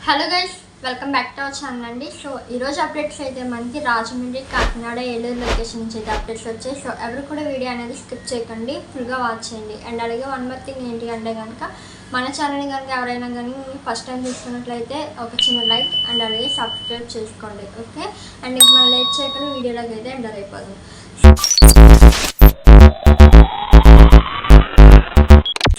Hello guys, welcome back to our channel అండి. So ఈరోజు updates అయితే మనకి రాజమండ్రి, కాకినాడ, ఏలూరు లొకేషన్ నుంచి అయితే అప్డేట్స్ వచ్చాయి. సో ఎవరు కూడా వీడియో అనేది స్కిప్ చేయకండి, ఫుల్గా వాచ్ చేయండి. అండ్ అలాగే వన్ మోర్ థింగ్ ఏంటి అంటే కనుక మన ఛానల్ని కనుక ఎవరైనా కానీ ఫస్ట్ టైం చూసుకున్నట్లయితే ఒక చిన్న లైక్ అండ్ అలాగే సబ్స్క్రైబ్ చేసుకోండి, ఓకే. అండ్ ఇంక మనం లేట్ చేయకుండా వీడియోలోకి అయితే ఎంటర్ అయిపోదాం.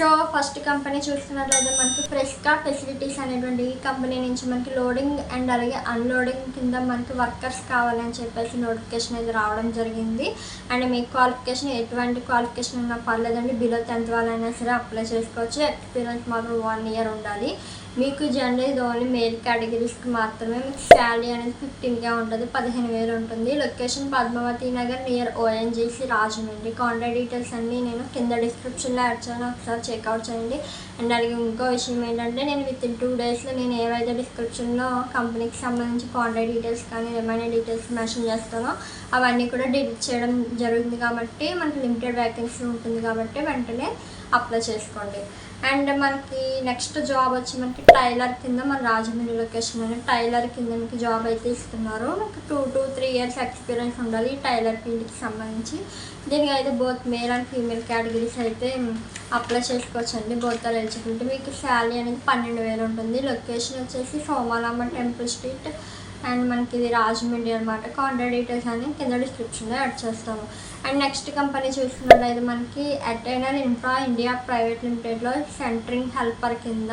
సో ఫస్ట్ కంపెనీ చూస్తున్నట్లయితే మనకి ఫ్రెష్గా ఫెసిలిటీస్ అనేటువంటి ఈ కంపెనీ నుంచి మనకి లోడింగ్ అండ్ అలాగే అన్లోడింగ్ కింద మనకి వర్కర్స్ కావాలని చెప్పేసి నోటిఫికేషన్ అయితే రావడం జరిగింది. అండ్ మీకు క్వాలిఫికేషన్ ఎటువంటి క్వాలిఫికేషన్ ఉన్నా పర్లేదండి, బిలో 10th వాళ్ళైనా సరే అప్లై చేసుకోవచ్చు. ఎక్స్పీరియన్స్ మాత్రం 1 year ఉండాలి. మీకు జనరల్ ఇది ఓన్లీ మేల్ కేటగిరీస్కి మాత్రమే. మీకు శాలరీ అనేది 15K ఉంటుంది, 15,000 ఉంటుంది. Location Padmavati Nagar near ONGC Rajahmundry. Contact details అన్నీ నేను కింద డిస్క్రిప్షన్లో యాడ్ చేయను, ఒకసారి చెక్అవుట్ చేయండి. అండ్ అలాగే ఇంకో విషయం ఏంటంటే నేను వితిన్ 2 daysలో నేను ఏవైతే డిస్క్రిప్షన్లో కంపెనీకి సంబంధించి కాంటాక్ట్ డీటెయిల్స్ కానీ రిమైనింగ్ డీటెయిల్స్ మెన్షన్ చేస్తానో అవన్నీ కూడా డిలీట్ చేయడం జరుగుతుంది. కాబట్టి మనకి లిమిటెడ్ వ్యాకెన్సీ ఉంటుంది కాబట్టి వెంటనే అప్లై చేసుకోండి. అండ్ మనకి నెక్స్ట్ జాబ్ వచ్చి మనకి టైలర్ కింద మన రాజమండ్రి లొకేషన్ అని టైలర్ కింద మీకు జాబ్ అయితే ఇస్తున్నారు. మీకు 2 to 3 years ఎక్స్పీరియన్స్ ఉండాలి టైలర్ ఫీల్డ్కి సంబంధించి. దీనికి అయితే both male and female categories అయితే అప్లై చేసుకోవచ్చు అండి, బోత్ ఆర్ ఎలిజిబిలిటీ. మీకు శాలరీ అనేది 12,000 ఉంటుంది. లొకేషన్ వచ్చేసి సోమాలమ్మ టెంపుల్ స్ట్రీట్ అండ్ మనకి ఇది రాజమండ్రి అనమాట. కాంటాక్ట్ డీటెయిల్స్ అని కింద డిస్క్రిప్షన్లో యాడ్ చేస్తాము. అండ్ నెక్స్ట్ కంపెనీ చూసుకున్నట్లయితే మనకి అటైనర్ ఇన్ఫ్రా ఇండియా ప్రైవేట్ లిమిటెడ్లో సెంటరింగ్ హెల్పర్ కింద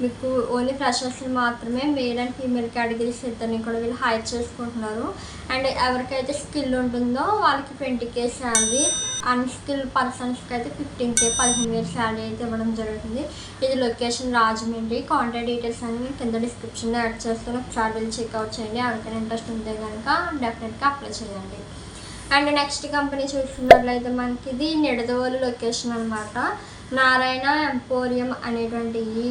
మీకు ఓన్లీ ఫ్రెషర్స్ని మాత్రమే మేల్ అండ్ ఫీమేల్ కేటగిరీస్ ఇద్దరిని కూడా వీళ్ళు హైర్ చేసుకుంటున్నారు. అండ్ ఎవరికైతే స్కిల్ ఉంటుందో వాళ్ళకి 20K శాలరీ, అన్స్కిల్ పర్సన్స్కి అయితే 15K 15,000 శాలరీ అయితే ఇవ్వడం జరుగుతుంది. ఇది లొకేషన్ రాజమండ్రి. కాంటాక్ట్ డీటెయిల్స్ అన్ని కింద డిస్క్రిప్షన్లో యాడ్ చేస్తాను, ఒకసారి వెళ్ళి చెక్అవుట్ చేయండి. ఎవరికైనా ఇంట్రెస్ట్ ఉంటే కనుక డెఫినెట్గా అప్లై చేయండి. అండ్ నెక్స్ట్ కంపెనీ చూసుకున్నట్లయితే మనకి ఇది నిడదవోలు లొకేషన్ అనమాట. నారాయణ ఎంపోరియం అనేటువంటి ఈ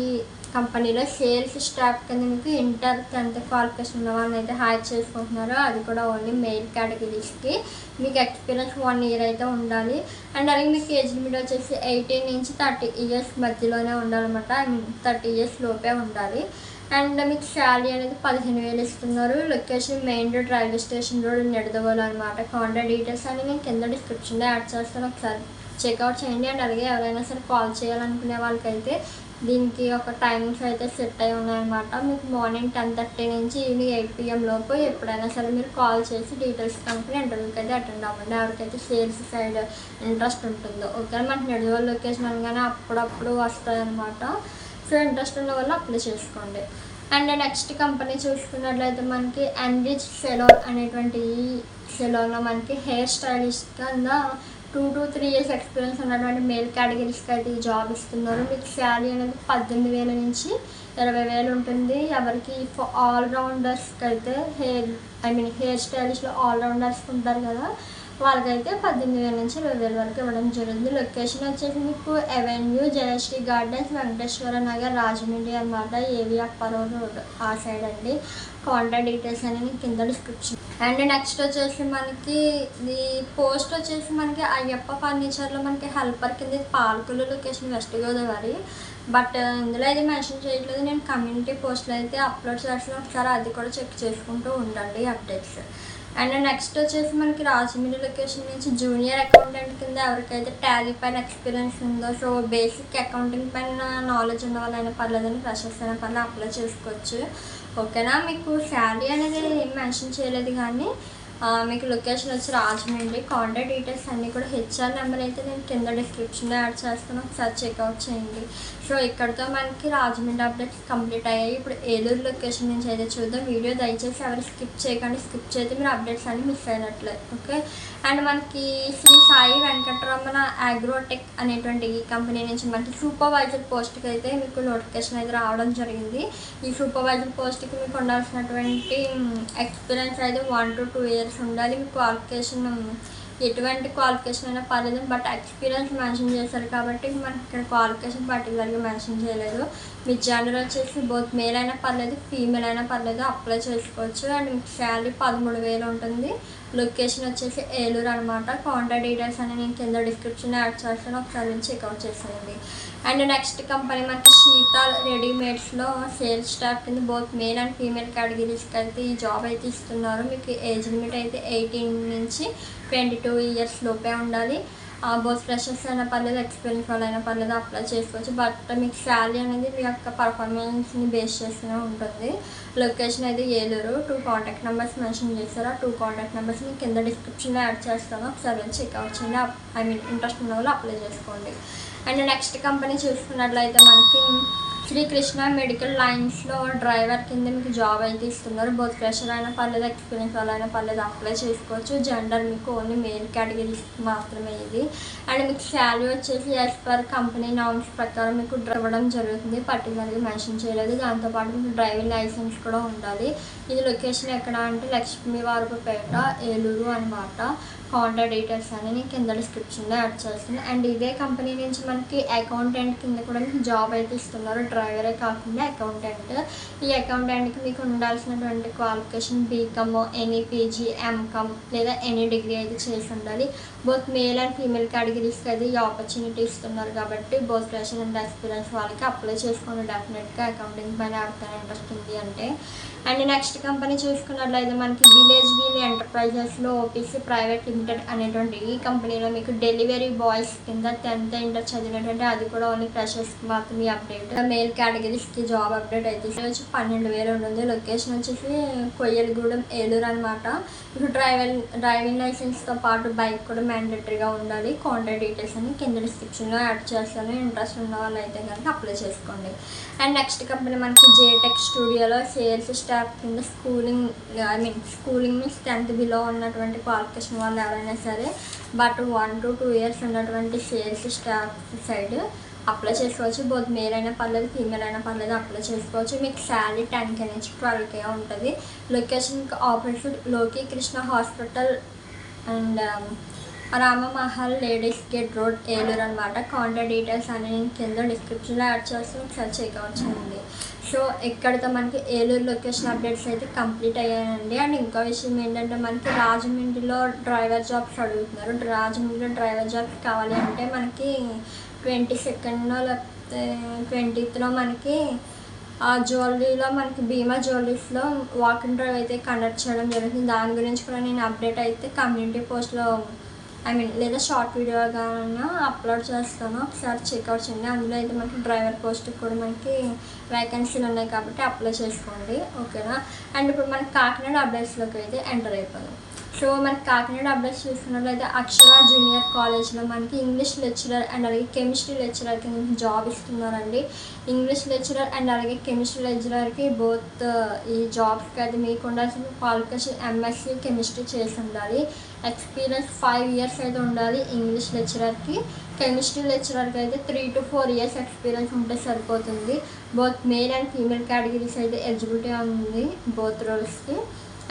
కంపెనీలో సేల్స్ స్టాఫ్ కింద మీకు ఇంటర్ 10th క్వాలిఫికేషన్ ఉన్న వాళ్ళని అయితే హైర్ చేసుకుంటున్నారు. అది కూడా ఓన్లీ మెయిల్ కేటగిరీస్కి. మీకు ఎక్స్పీరియన్స్ 1 year అయితే ఉండాలి. అండ్ అలాగే మీకు ఏజ్ లిమిట్ వచ్చేసి 18 నుంచి 30 years మధ్యలోనే ఉండాలన్నమాట. 30 years లోపే ఉండాలి. అండ్ మీకు శాలరీ అనేది 15,000 ఇస్తున్నారు. Location main road, railway station road, Nidadavolu అనమాట. కాంటాక్ట్ డీటెయిల్స్ అని నేను కింద డిస్క్రిప్షన్లో యాడ్ చేస్తాను, ఒకసారి చెక్అవుట్ చేయండి. అండ్ అలాగే ఎవరైనా సరే కాల్ చేయాలనుకునే వాళ్ళకైతే దీనికి ఒక టైమింగ్స్ అయితే సెట్ అయి ఉన్నాయన్నమాట. మీకు మార్నింగ్ 10:30 నుంచి ఈవినింగ్ 8 PM లోపు ఎప్పుడైనా సరే మీరు కాల్ చేసి డీటెయిల్స్ కనుక్కుని ఇంటర్వ్యూకి అయితే అటెండ్ అవ్వండి, ఎవరికైతే సేల్స్ సైడ్ ఇంట్రెస్ట్ ఉంటుందో. ఓకే, మనకి నిడదవోలు లొకేషన్ అనగానే అప్పుడప్పుడు వస్తాయన్నమాట. సో ఇంట్రెస్ట్ ఉన్న వాళ్ళు అప్లై చేసుకోండి. అండ్ నెక్స్ట్ కంపెనీ చూసుకున్నట్లయితే మనకి ఎన్రిచ్ సెలోన్ అనేటువంటి ఈ సెలోన్లో మనకి హెయిర్ స్టైలిస్ట్ కింద 2 to 3 years ఎక్స్పీరియన్స్ ఉన్నటువంటి మేల్ కేటగిరీస్కి అయితే ఈ జాబ్ ఇస్తున్నారు. మీకు శాలరీ అనేది 18,000 నుంచి 20,000 ఉంటుంది. ఎవరికి ఆల్రౌండర్స్కి అయితే హెయిర్ స్టైలిష్లో ఆల్రౌండర్స్కి ఉంటారు కదా, వాళ్ళకైతే 18,000 నుంచి 20,000 వరకు ఇవ్వడం జరిగింది. లొకేషన్ వచ్చేసి మీకు అవెన్యూ, జయశ్రీ గార్డెన్స్, వెంకటేశ్వర నగర్, రాజమండ్రి అనమాట. ఏవి అప్పారావు రోడ్ ఆ సైడ్ అండి. కాంటాక్ట్ డీటెయిల్స్ అనేది కింద డిస్క్రిప్షన్. అండ్ నెక్స్ట్ వచ్చేసి మనకి ఈ పోస్ట్ వచ్చేసి మనకి అయ్యప్ప ఫర్నిచర్లో మనకి హెల్పర్ కింద Palakollu location, west Godavari. But ఇందులో అయితే మెన్షన్ చేయట్లేదు. నేను కమ్యూనిటీ పోస్ట్లో అయితే అప్లోడ్ చేస్తాను, ఒకసారి అది కూడా చెక్ చేసుకుంటూ ఉండండి అప్డేట్స్. అండ్ నెక్స్ట్ వచ్చేసి మనకి రాజమండ్రి లొకేషన్ నుంచి జూనియర్ అకౌంటెంట్ కింద ఎవరికైతే టాలీ పైన ఎక్స్పీరియన్స్ ఉందో, సో బేసిక్ అకౌంటింగ్ పైన నాలెడ్జ్ ఉన్న వాళ్ళైనా పర్లేదని, ఫ్రెషర్స్ అయినా పర్లేదు అప్లై చేసుకోవచ్చు, ఓకేనా. మీకు శాలరీ అనేది ఏం మెన్షన్ చేయలేదు కానీ మీకు లొకేషన్ వచ్చి రాజమండ్రి. కాంటాక్ట్ డీటెయిల్స్ అన్నీ కూడా HR నెంబర్ అయితే నేను కింద డిస్క్రిప్షన్లో యాడ్ చేస్తాను, ఒకసారి చెక్అవుట్ చేయండి. సో ఇక్కడితో మనకి రాజమండ్రి అప్డేట్స్ కంప్లీట్ అయ్యాయి. ఇప్పుడు ఏలూరు లొకేషన్ నుంచి అయితే చూద్దాం. వీడియో దయచేసి ఎవరు స్కిప్ చేయకండి, స్కిప్ చేస్తే మీరు అప్డేట్స్ అన్నీ మిస్ అయినట్లే, ఓకే. అండ్ మనకి శ్రీ సాయి వెంకటరమణ అగ్రోటెక్ అనేటువంటి ఈ కంపెనీ నుంచి మనకి సూపర్వైజర్ పోస్ట్కి అయితే మీకు నోటిఫికేషన్ అయితే రావడం జరిగింది. ఈ సూపర్వైజర్ పోస్ట్కి మీకు ఉండాల్సినటువంటి ఎక్స్పీరియన్స్ అయితే 1 to 2 years ఉండాలి. మీ క్వాలిఫికేషన్ ఎటువంటి క్వాలిఫికేషన్ అయినా పర్లేదు, బట్ ఎక్స్పీరియన్స్ మెన్షన్ చేశారు కాబట్టి మనకి ఇక్కడ క్వాలిఫికేషన్ పర్టికులర్గా మెన్షన్ చేయలేదు. మీ జెండర్ వచ్చేసి బోత్ మేల్ అయినా పర్లేదు, ఫీమేల్ అయినా పర్లేదు, అప్లై చేసుకోవచ్చు. అండ్ మీకు శాలరీ 13,000 ఉంటుంది. లొకేషన్ వచ్చేసి ఏలూరు అనమాట. కాంటాక్ట్ డీటెయిల్స్ అని నేను కింద డిస్క్రిప్షన్లో యాడ్ చేస్తాను, ఒకసారి చెక్అవుట్ చేసేయండి. అండ్ నెక్స్ట్ కంపెనీ మనకి శీతల్ రెడీమేడ్స్లో సేల్స్ స్టాఫ్ కింద బోత్ మేల్ అండ్ ఫీమేల్ కేటగిరీస్కి అయితే ఈ జాబ్ అయితే ఇస్తున్నారు. మీకు ఏజ్ లిమిట్ అయితే 18 నుంచి 22 ఇయర్స్ లోపే ఉండాలి. బోత్ ఫ్రెషర్స్ అయినా పర్లేదు, ఎక్స్పీరియన్స్ వాళ్ళైనా పర్లేదు అప్లై చేసుకోవచ్చు. బట్ మీకు శాలరీ అనేది మీ యొక్క పర్ఫార్మెన్స్ని బేస్ చేస్తూనే ఉంటుంది. లొకేషన్ అయితే ఏలూరు. 2 కాంటాక్ట్ నెంబర్స్ మెన్షన్ చేస్తారు. ఆ 2 కాంటాక్ట్ నెంబర్స్ మీకు కింద డిస్క్రిప్షన్లో యాడ్ చేస్తాను. ఒకసారి చెక్అవుట్ చేయండి. ఇంట్రెస్ట్ ఉన్న వాళ్ళు అప్లై చేసుకోండి. అండ్ నెక్స్ట్ కంపెనీ చూసుకున్నట్లయితే మనకి శ్రీకృష్ణ మెడికల్ లైన్స్లో డ్రైవర్ కింద మీకు జాబ్ అయితే ఇస్తున్నారు. బోత్ ఫ్రెషర్ అయినా పర్లేదు, ఎక్స్పీరియన్స్ వాళ్ళైనా పర్లేదు అప్లై చేసుకోవచ్చు. జెండర్ మీకు ఓన్లీ మేల్ కేటగిరీస్ మాత్రమే ఇది. అండ్ మీకు శాలరీ వచ్చేసి యాజ్ పర్ కంపెనీ నామ్స్ ప్రకారం మీకు ఇవ్వడం జరుగుతుంది. పర్టికులర్గా మెన్షన్ చేయలేదు. దాంతోపాటు మీకు డ్రైవింగ్ లైసెన్స్ కూడా ఉండాలి. ఇది లొకేషన్ ఎక్కడ అంటే లక్ష్మీవారపుపేట, ఏలూరు అనమాట. కాంటాక్ట్ డీటెయిల్స్ అని నేను కింద డిస్క్రిప్షన్లో యాడ్ చేస్తాను. అండ్ ఇదే కంపెనీ నుంచి మనకి అకౌంటెంట్ కింద కూడా మీకు జాబ్ అయితే ఇస్తున్నారు. డ్రైవరే కాకుండా అకౌంటెంట్. ఈ అకౌంటెంట్కి మీకు ఉండాల్సినటువంటి qualification BCom, any PG, MCom లేదా ఎనీ డిగ్రీ అయితే చేసి ఉండాలి. బోత్ మేల్ అండ్ ఫీమేల్ కేటగిరీస్కి అయితే ఈ ఆపర్చునిటీ ఇస్తున్నారు కాబట్టి బోత్ ఫ్రెషర్ అండ్ ఎక్స్పీరియన్స్ వాళ్ళకి అప్లై చేసుకోండి. డెఫినెట్గా అకౌంటింగ్ పైన ఎవరికైనా ఇంట్రెస్ట్ ఉంది అంటే. అండ్ నెక్స్ట్ కంపెనీ చూసుకున్నట్లయితే మనకి విలేజ్ వీల్ ఎంటర్ప్రైజెస్లో ఓపీసీ ప్రైవేట్ లిమిటెడ్ అనేటువంటి ఈ కంపెనీలో మీకు డెలివరీ బాయ్స్ కింద 10th ఇంటర్ చదివినటువంటి అది కూడా ఓన్లీ ఫ్రెషర్స్కి మాత్రమే అప్డేట్. మేల్ కేటగిరీస్కి జాబ్ అప్డేట్ అయితే వచ్చి 12,000 ఉంటుంది. లొకేషన్ వచ్చేసి కొయ్యలగూడెం, ఏలూరు అనమాట. ఇప్పుడు డ్రైవింగ్ లైసెన్స్తో పాటు బైక్ కూడా మ్యాండేటరీగా ఉండాలి. కాంటాక్ట్ డీటెయిల్స్ అని కింద డిస్క్రిప్షన్లో యాడ్ చేస్తాను. ఇంట్రెస్ట్ ఉన్న వాళ్ళు అయితే కనుక అప్లై చేసుకోండి. అండ్ నెక్స్ట్ కంపెనీ మనకి జేటెక్ స్టూడియోలో సేల్స్ స్టాఫ్ కింద స్కూలింగ్ మీన్స్ 10th బిలో ఉన్నటువంటి క్వాలిఫికేషన్ వాళ్ళు ఎవరైనా సరే బట్ 1 to 2 ఇయర్స్ ఉన్నటువంటి సేల్స్ స్టాఫ్ సైడ్ అప్లై చేసుకోవచ్చు. బోత్ మేల్ అయినా పర్లేదు, ఫీమేల్ అయినా పర్లేదు అప్లై చేసుకోవచ్చు. మీకు శాలరీ 10K నుంచి 12K ఉంటుంది. లొకేషన్ ఆపోజిట్ లోకి Krishna hospital and Ramamahal ladies gate road, Eluru అనమాట. కాంటాక్ట్ డీటెయిల్స్ అని నేను కింద డిస్క్రిప్షన్లో యాడ్ చేసి ఒకసారి చెక్అవుట్ చేయండి. సో ఇక్కడితో మనకి ఏలూరు లొకేషన్ అప్డేట్స్ అయితే కంప్లీట్ అయ్యాయండి. అండ్ ఇంకో విషయం ఏంటంటే మనకి రాజమండ్రిలో డ్రైవర్ జాబ్స్ అడుగుతున్నారు. రాజమండ్రిలో డ్రైవర్ జాబ్స్ కావాలి అంటే మనకి 22nd లేకపోతే 20th మనకి జ్యువెలరీలో మనకి భీమా జ్యువెలరీస్లో వాక్ ఇన్ డ్రైవ్ అయితే కండక్ట్ చేయడం జరుగుతుంది. దాని గురించి కూడా నేను అప్డేట్ అయితే కమ్యూనిటీ పోస్ట్లో లేదా షార్ట్ వీడియోగా అప్లోడ్ చేస్తాను. ఒకసారి చెక్అవుట్ చేయండి. అందులో అయితే మనకి డ్రైవర్ పోస్ట్కి కూడా మనకి వేకెన్సీలు ఉన్నాయి కాబట్టి అప్లై చేసుకోండి. ఓకేనా. అండ్ ఇప్పుడు మనకి కాకినాడ అప్డేట్స్లోకి అయితే ఎంటర్ అయిపోయాం. సో మనకి కాకినాడ అప్డేట్స్ చూసుకున్నట్లయితే అక్షర జూనియర్ కాలేజ్లో మనకి ఇంగ్లీష్ లెక్చరర్ అండ్ అలాగే కెమిస్ట్రీ లెక్చరర్కి జాబ్ ఇస్తున్నారండి. ఇంగ్లీష్ లెక్చరర్ అండ్ అలాగే కెమిస్ట్రీ లెక్చరర్కి బోత్ ఈ జాబ్స్కి అయితే మీకు ఉండాల్సిన క్వాలిఫికేషన్ ఎంఎస్సీ కెమిస్ట్రీ చేసి ఉండాలి. ఎక్స్పీరియన్స్ 5 ఇయర్స్ అయితే ఉండాలి ఇంగ్లీష్ లెక్చరర్కి. కెమిస్ట్రీ లెక్చరర్కి అయితే 3 to 4 ఇయర్స్ ఎక్స్పీరియన్స్ ఉంటే సరిపోతుంది. Both male and female categories అయితే ఎలిజిబిలిటీ ఉంది బోత్ రోల్స్కి.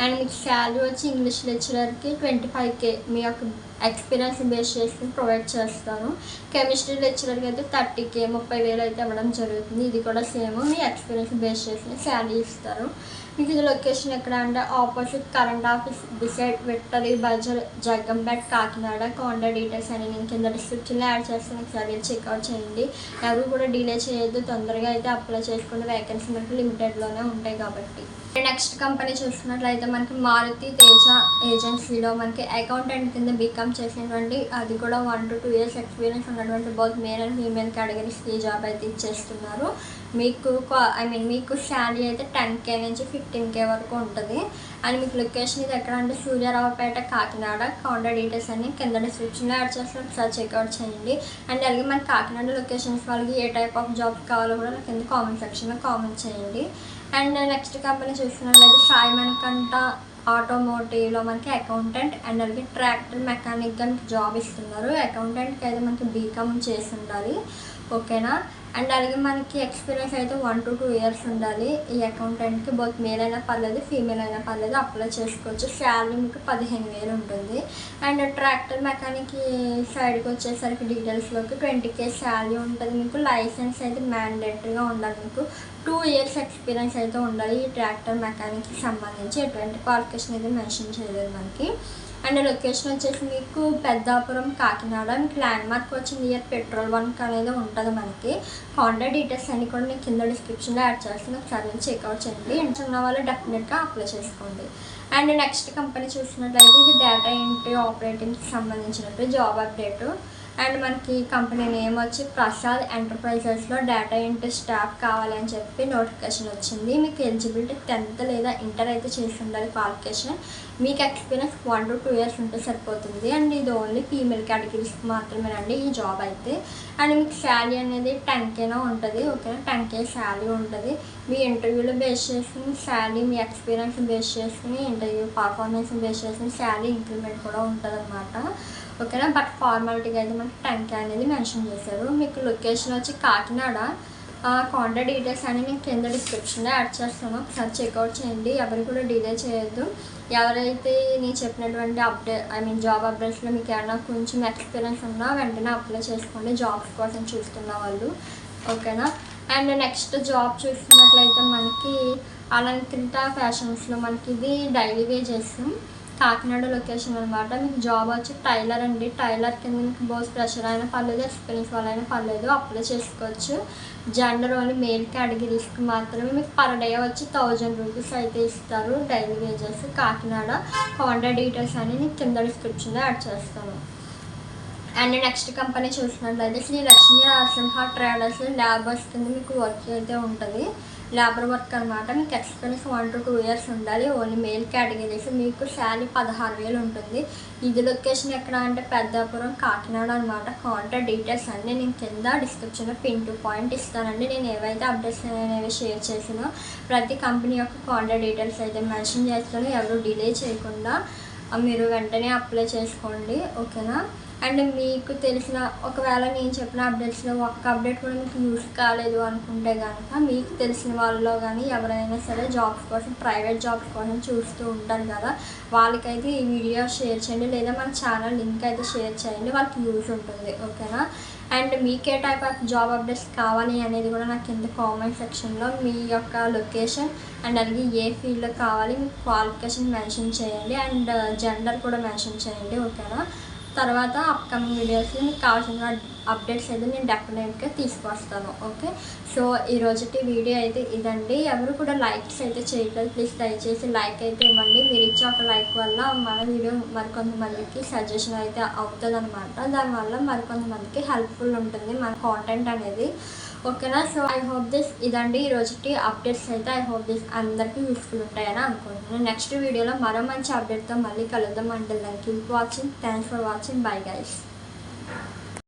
అండ్ మీకు శాలరీ వచ్చి ఇంగ్లీష్ లెక్చరర్కి 25K మీ యొక్క ఎక్స్పీరియన్స్ బేస్ చేసుకుని ప్రొవైడ్ చేస్తాను. కెమిస్ట్రీ లెక్చరర్కి అయితే 30K 30,000 అయితే ఇవ్వడం జరుగుతుంది. ఇది కూడా సేమ్ మీ ఎక్స్పీరియన్స్ బేస్ చేసుకుని శాలరీ ఇస్తారు. మీకు ఇది లొకేషన్ ఎక్కడ అంటే opposite current office beside victory Bazaar, Jaggampeta, Kakinada. Contact details అని నేను కింద డిస్క్రిప్షన్లో యాడ్ చేస్తాను. ఒకసారి చెక్అవుట్ చేయండి. ఎవరు కూడా డిలే చేయొద్దు, తొందరగా అయితే అప్లై చేసుకుని వేకెన్సీ మనకి లిమిటెడ్లోనే ఉంటాయి కాబట్టి. నెక్స్ట్ కంపెనీ చూసుకున్నట్లయితే మనకి మారుతి తేజ ఏజెన్సీలో మనకి అకౌంటెంట్ కింద బీకామ్ చేసినటువంటి అది కూడా 1 to 2 ఇయర్స్ ఎక్స్పీరియన్స్ ఉన్నటువంటి బోత్ మేల్ అండ్ ఫీమేల్ కేటగిరీస్కి ఈ జాబ్ అయితే ఇచ్చేస్తున్నారు. మీకు శాలరీ అయితే 10K నుంచి 15K వరకు ఉంటుంది. అండ్ మీకు లొకేషన్ ఇది ఎక్కడ అంటే సూర్యారావుపేట, కాకినాడ. కాంటాక్ట్ డీటెయిల్స్ అన్ని కింద డిస్క్రిప్షన్లో యాడ్ చేస్తాను. ఒకసారి చెక్అవుట్ చేయండి. అండ్ అలాగే మనకి కాకినాడ లొకేషన్స్ వాళ్ళకి ఏ టైప్ ఆఫ్ జాబ్ కావాలో కూడా కింద కామెంట్ సెక్షన్లో కామెంట్ చేయండి. అండ్ నెక్స్ట్ కంపెనీ చూసుకున్నట్లయితే సాయి మనకంట ఆటోమోటివ్లో మనకి అకౌంటెంట్ అండ్ అలాగే ట్రాక్టర్ మెకానిక్గా మీకు జాబ్ ఇస్తున్నారు. అకౌంటెంట్కి అయితే మనకి బీకామ్ చేసి ఉండాలి. ఓకేనా. అండ్ అలాగే మనకి ఎక్స్పీరియన్స్ అయితే 1 to 2 ఇయర్స్ ఉండాలి. ఈ అకౌంటెంట్కి బోత్ మేల్ అయినా పర్లేదు, ఫీమేల్ అయినా పర్లేదు అప్లై చేసుకోవచ్చు. శాలరీ మీకు 15,000 ఉంటుంది. అండ్ ట్రాక్టర్ మెకానిక్ సైడ్కి వచ్చేసరికి డీటెయిల్స్లోకి 20K శాలరీ ఉంటుంది. మీకు లైసెన్స్ అయితే మ్యాండేటరీగా ఉండాలి. మీకు 2 ఇయర్స్ ఎక్స్పీరియన్స్ అయితే ఉండాలి. ఈ ట్రాక్టర్ మెకానిక్కి సంబంధించి ఎటువంటి క్వాలిఫికేషన్ అయితే మెన్షన్ చేయలేదు మనకి. అండ్ లొకేషన్ వచ్చేసి మీకు పెద్దాపురం కాకినాడ. మీకు ల్యాండ్ మార్క్ వచ్చి నియర్ పెట్రోల్ బంక్ అనేది ఉంటుంది మనకి. కాంటాక్ట్ డీటెయిల్స్ అన్ని కూడా నేను కింద డిస్క్రిప్షన్లో యాడ్ చేస్తాను, ఒకసారి నేను చెక్అవుట్ చేయండి. ఇంట్రెస్ట్ ఉన్న వాళ్ళు డెఫినెట్గా అప్లై చేసుకోండి. అండ్ నెక్స్ట్ కంపెనీ చూసినట్లయితే ఇది డేటా ఎంట్రీ ఆపరేటింగ్కి సంబంధించినట్టు జాబ్ అప్డేటు. అండ్ మనకి కంపెనీ నేమ్ వచ్చి ప్రసాద్ ఎంటర్ప్రైజెస్లో డేటా ఎంట్రీ స్టాఫ్ కావాలని చెప్పి నోటిఫికేషన్ వచ్చింది. మీకు ఎలిజిబిలిటీ 10th లేదా ఇంటర్ అయితే చేసి ఉండాలి క్వాలిఫికేషన్. మీకు ఎక్స్పీరియన్స్ 1 to 2 years ఉంటే సరిపోతుంది. అండ్ ఇది ఓన్లీ ఫీమేల్ కేటగిరీస్కి మాత్రమేనండి ఈ జాబ్ అయితే. అండ్ మీకు శాలరీ అనేది 10K ఉంటుంది. ఓకేనా, 10K శాలరీ ఉంటుంది. మీ ఇంటర్వ్యూలో బేస్ చేసుకుని శాలరీ, మీ ఎక్స్పీరియన్స్ బేస్ చేసుకుని, ఇంటర్వ్యూ పర్ఫార్మెన్స్ బేస్ చేసుకుని శాలరీ ఇంక్రిమెంట్ కూడా ఉంటుంది అనమాట. ఓకేనా, బట్ ఫార్మాలిటీగా అయితే మనకి 10K అనేది మెన్షన్ చేశారు. మీకు లొకేషన్ వచ్చి కాకినాడ. కాంటాక్ట్ డీటెయిల్స్ అని నేను కింద డిస్క్రిప్షన్లో యాడ్ చేస్తాను, ఒకసారి చెక్అవుట్ చేయండి. ఎవరు కూడా డిలే చేయొద్దు. ఎవరైతే నేను చెప్పినటువంటి జాబ్ అప్డేట్స్లో మీకు ఏమైనా కొంచెం ఎక్స్పీరియన్స్ ఉన్నా వెంటనే అప్లై చేసుకోండి, జాబ్స్ కోసం చూస్తున్న వాళ్ళు. ఓకేనా, అండ్ నెక్స్ట్ జాబ్ చూస్తున్నట్లయితే మనకి అలంకృత ఫ్యాషన్స్లో మనకి ఇది డైలీ వేజెస్ కాకినాడ లొకేషన్ అనమాట. మీకు జాబ్ వచ్చి టైలర్ అండి. టైలర్ కింద మీకు బోస్ ప్రెషర్ అయినా పర్లేదు, ఎక్స్పీరియన్స్ వాళ్ళైనా పర్లేదు, అప్లై చేసుకోవచ్చు. జెండర్ ఓన్లీ మేల్ కేటగిరీస్కి మాత్రమే. మీకు పర్ డే వచ్చి 1000 రూపీస్ అయితే ఇస్తారు daily wages. Kakinada. Contact details అని నేను కింద డిస్క్రిప్షన్లో యాడ్ చేస్తాను. అండ్ నెక్స్ట్ కంపెనీ చూసినట్లయితే శ్రీ లక్ష్మీ నరసింహ ట్రేడర్స్ లేబర్స్ కింద మీకు వర్క్ అయితే ఉంటుంది. లేబర్ వర్క్ అనమాట. మీకు ఎక్స్పీరియన్స్ 1 to 2 years ఉండాలి. Only male categories. మీకు శాలరీ 16,000 ఉంటుంది. ఇది లొకేషన్ ఎక్కడ అంటే పెద్దాపురం కాకినాడ అనమాట. కాంటాక్ట్ డీటెయిల్స్ అన్నీ నేను కింద డిస్క్రిప్షన్లో పిన్ టు పాయింట్ ఇస్తానండి. నేను ఏవైతే అప్డేట్స్ అనేవి షేర్ చేసినో ప్రతి కంపెనీ యొక్క కాంటాక్ట్ డీటెయిల్స్ అయితే మెన్షన్ చేస్తాను. ఎవరు డిలే చేయకుండా మీరు వెంటనే అప్లై చేసుకోండి. ఓకేనా, అండ్ మీకు తెలిసిన ఒకవేళ నేను చెప్పిన అప్డేట్స్లో ఒక్క అప్డేట్ కూడా మీకు యూస్ కాలేదు అనుకుంటే కనుక మీకు తెలిసిన వాళ్ళలో కానీ ఎవరైనా సరే జాబ్స్ కోసం, ప్రైవేట్ జాబ్స్ కోసం చూస్తూ ఉంటారు కదా, వాళ్ళకైతే ఈ వీడియో షేర్ చేయండి, లేదా మన ఛానల్ లింక్ అయితే షేర్ చేయండి, వాళ్ళకి యూస్ ఉంటుంది. ఓకేనా, అండ్ మీకే టైప్ ఆఫ్ జాబ్ అప్డేట్స్ కావాలి అనేది కూడా నాకు కింద కామెంట్ సెక్షన్లో మీ యొక్క లొకేషన్ అండ్ అలాగే ఏ ఫీల్డ్లో కావాలి, మీకు క్వాలిఫికేషన్ మెన్షన్ చేయండి అండ్ జెండర్ కూడా మెన్షన్ చేయండి. ఓకేనా, తర్వాత అప్కమింగ్ వీడియోస్లో మీకు కావాల్సిన అప్డేట్స్ అయితే నేను డెఫినెట్గా తీసుకొస్తాను. ఓకే, సో ఈరోజుటి వీడియో అయితే ఇదండి. ఎవరు కూడా లైక్స్ అయితే చేయట్లేదు, ప్లీజ్ దయచేసి లైక్ అయితే ఇవ్వండి. మీరు ఇచ్చే ఒక లైక్ వల్ల మన వీడియో మరికొంతమందికి సజెషన్ అయితే అవుతుంది అనమాట. దానివల్ల మరికొంతమందికి హెల్ప్ఫుల్ ఉంటుంది మన కాంటెంట్ అనేది. ఓకేనా, సో ఐ హోప్ దిస్ ఇదండి ఈరోజుటి అప్డేట్స్ అయితే. ఐ హోప్ దిస్ అందరికీ యూస్ఫుల్ ఉంటాయని అనుకుంటున్నాను. నెక్స్ట్ వీడియోలో మరో మంచి అప్డేట్తో మళ్ళీ కలుద్దాం. అంటే keep watching. Thanks for watching. Bye guys.